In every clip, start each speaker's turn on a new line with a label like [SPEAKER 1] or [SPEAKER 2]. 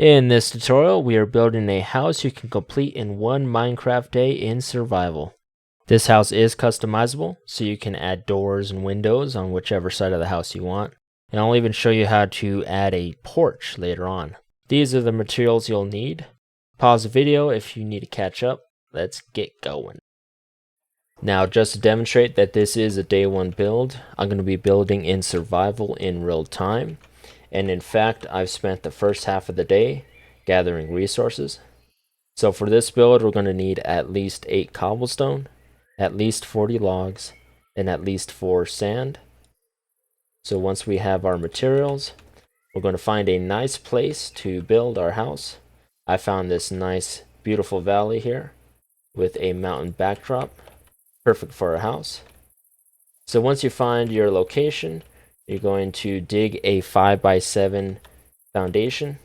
[SPEAKER 1] In this tutorial, we are building a house you can complete in one Minecraft day in survival. This house is customizable, so you can add doors and windows on whichever side of the house you want. And I'll even show you how to add a porch later on. These are the materials you'll need. Pause the video if you need to catch up. Let's get going. Now, just to demonstrate that this is a day one build, I'm going to be building in survival in real time. And in fact, I've spent the first half of the day gathering resources. So for this build, we're going to need at least 8 cobblestone, at least 40 logs, and at least 4 sand. So once we have our materials, we're going to find a nice place to build our house. I found this nice, beautiful valley here with a mountain backdrop, perfect for a house. So once you find your location, you're going to dig a 5x7 foundation.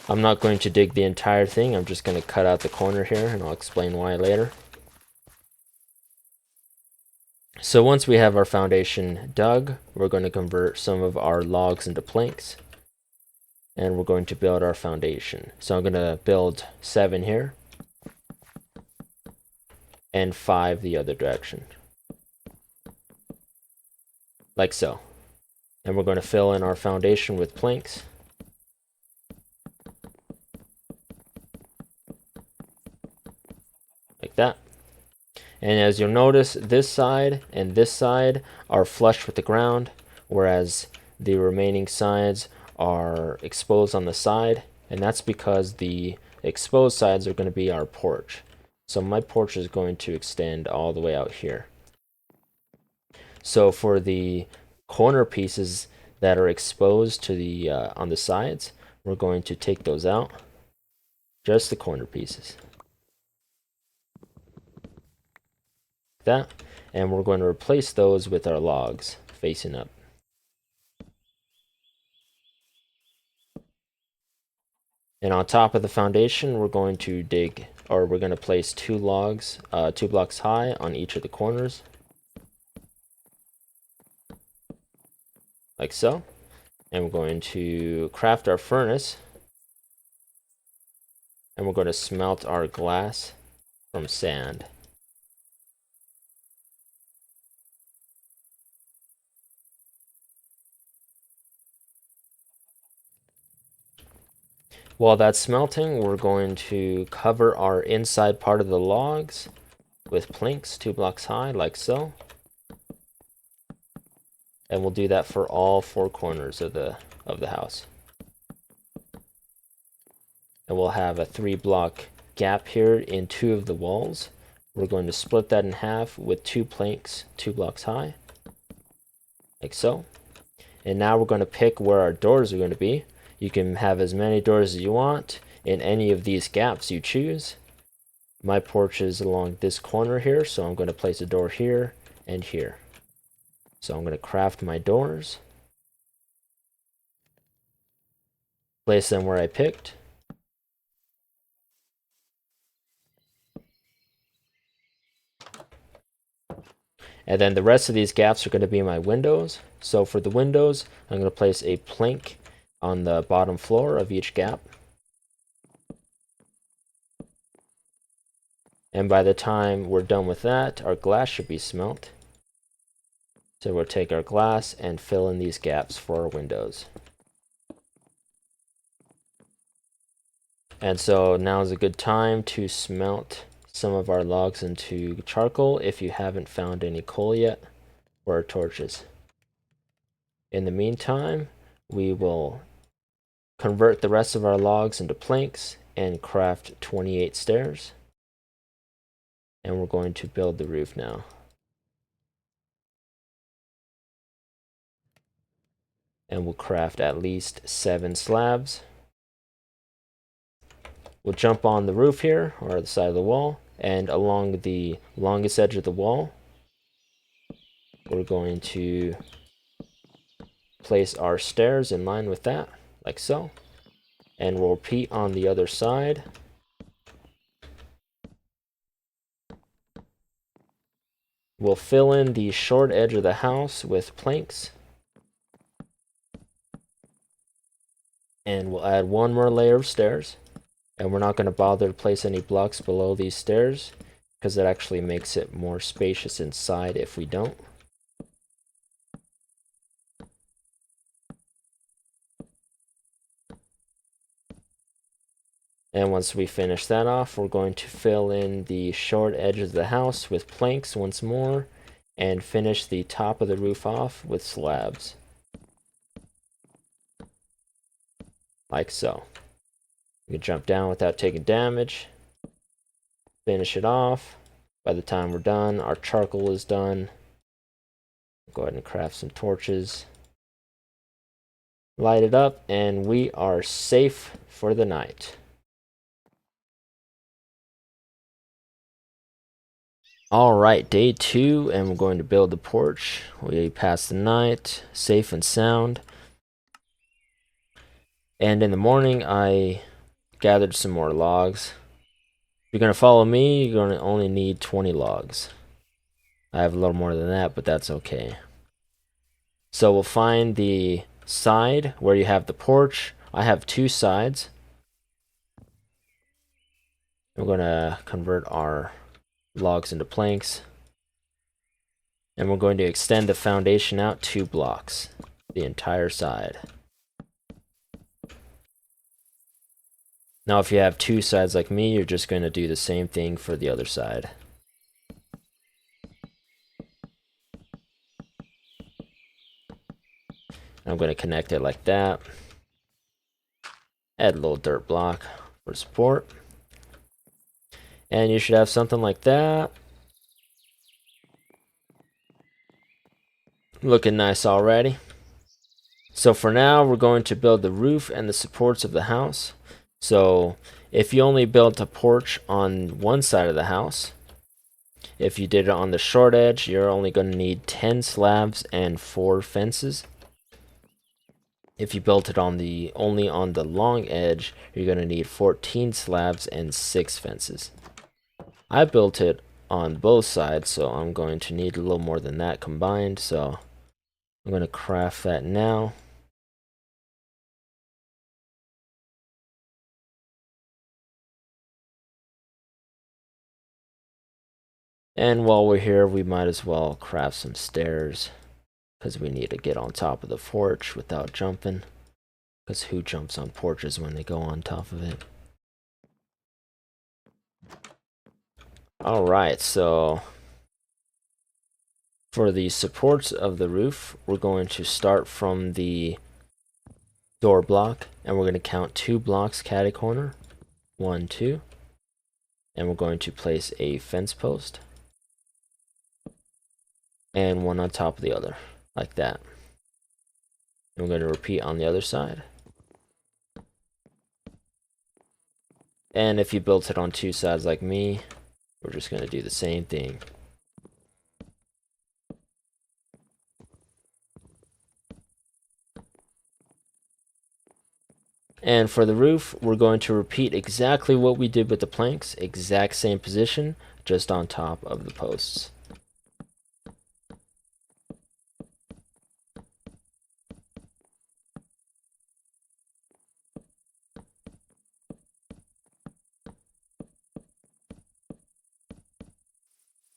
[SPEAKER 1] I'm not going to dig the entire thing, I'm just going to cut out the corner here and I'll explain why later. So once we have our foundation dug, we're going to convert some of our logs into planks. And we're going to build our foundation. So I'm going to build 7 here. And 5 the other direction. Like so. And we're going to fill in our foundation with planks. Like that. And as you'll notice, this side and this side are flush with the ground, whereas the remaining sides are exposed on the side, and that's because the exposed sides are going to be our porch. So my porch is going to extend all the way out here. So for the corner pieces that are exposed to the on the sides, we're going to take those out, just the corner pieces. That, and we're going to replace those with our logs facing up. And on top of the foundation, we're going to place 2 logs, 2 blocks high on each of the corners. Like so. And we're going to craft our furnace. And we're going to smelt our glass from sand. While that's smelting, we're going to cover our inside part of the logs with planks 2 blocks high, like so. And we'll do that for all 4 corners of the house. And we'll have a 3-block gap here in 2 of the walls. We're going to split that in half with 2 planks 2 blocks high, like so. And now we're going to pick where our doors are going to be. You can have as many doors as you want in any of these gaps you choose. My porch is along this corner here, so I'm going to place a door here and here. So I'm going to craft my doors, place them where I picked. And then the rest of these gaps are going to be my windows. So for the windows, I'm going to place a plank on the bottom floor of each gap. And by the time we're done with that, our glass should be smelt. So we'll take our glass and fill in these gaps for our windows. And so now is a good time to smelt some of our logs into charcoal if you haven't found any coal yet, or our torches. In the meantime, we will convert the rest of our logs into planks and craft 28 stairs. And we're going to build the roof now. And we'll craft at least 7 slabs. We'll jump on the roof here, or the side of the wall, and along the longest edge of the wall, we're going to place our stairs in line with that, like so. And we'll repeat on the other side. We'll fill in the short edge of the house with planks. And we'll add one more layer of stairs. And we're not going to bother to place any blocks below these stairs, because it actually makes it more spacious inside if we don't. And once we finish that off, we're going to fill in the short edge of the house with planks once more, and finish the top of the roof off with slabs. Like so. You can jump down without taking damage. Finish it off. By the time we're done, our charcoal is done. Go ahead and craft some torches. Light it up, and we are safe for the night. Alright, day 2, and we're going to build the porch. We passed the night, safe and sound. And in the morning, I gathered some more logs. If you're going to follow me, you're going to only need 20 logs. I have a little more than that, but that's okay. So we'll find the side where you have the porch. I have 2 sides. We're going to convert our logs into planks. And we're going to extend the foundation out 2 blocks, the entire side. Now if you have 2 sides like me, you're just going to do the same thing for the other side. I'm going to connect it like that. Add a little dirt block for support. And you should have something like that. Looking nice already. So for now, we're going to build the roof and the supports of the house. So if you only built a porch on one side of the house, if you did it on the short edge, you're only going to need 10 slabs and 4 fences. If you built it only on the long edge, you're going to need 14 slabs and 6 fences. I built it on both sides, so I'm going to need a little more than that combined, so I'm going to craft that now. And while we're here, we might as well craft some stairs, because we need to get on top of the porch without jumping. Because who jumps on porches when they go on top of it? Alright, so for the supports of the roof, we're going to start from the door block, and we're going to count 2 blocks catty corner. 1, 2. And we're going to place a fence post. And one on top of the other, like that. And we're going to repeat on the other side. And if you built it on 2 sides like me, we're just going to do the same thing. And for the roof, we're going to repeat exactly what we did with the planks, exact same position, just on top of the posts.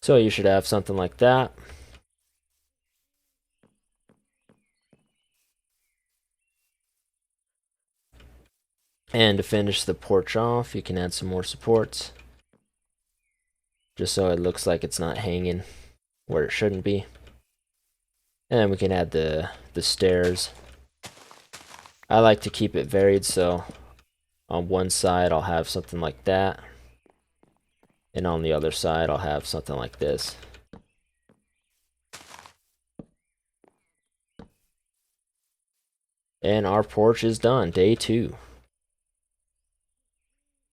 [SPEAKER 1] So you should have something like that. And to finish the porch off, you can add some more supports, just so it looks like it's not hanging where it shouldn't be. And then we can add the stairs. I like to keep it varied, so on one side I'll have something like that, and on the other side I'll have something like this. And our porch is done, day 2.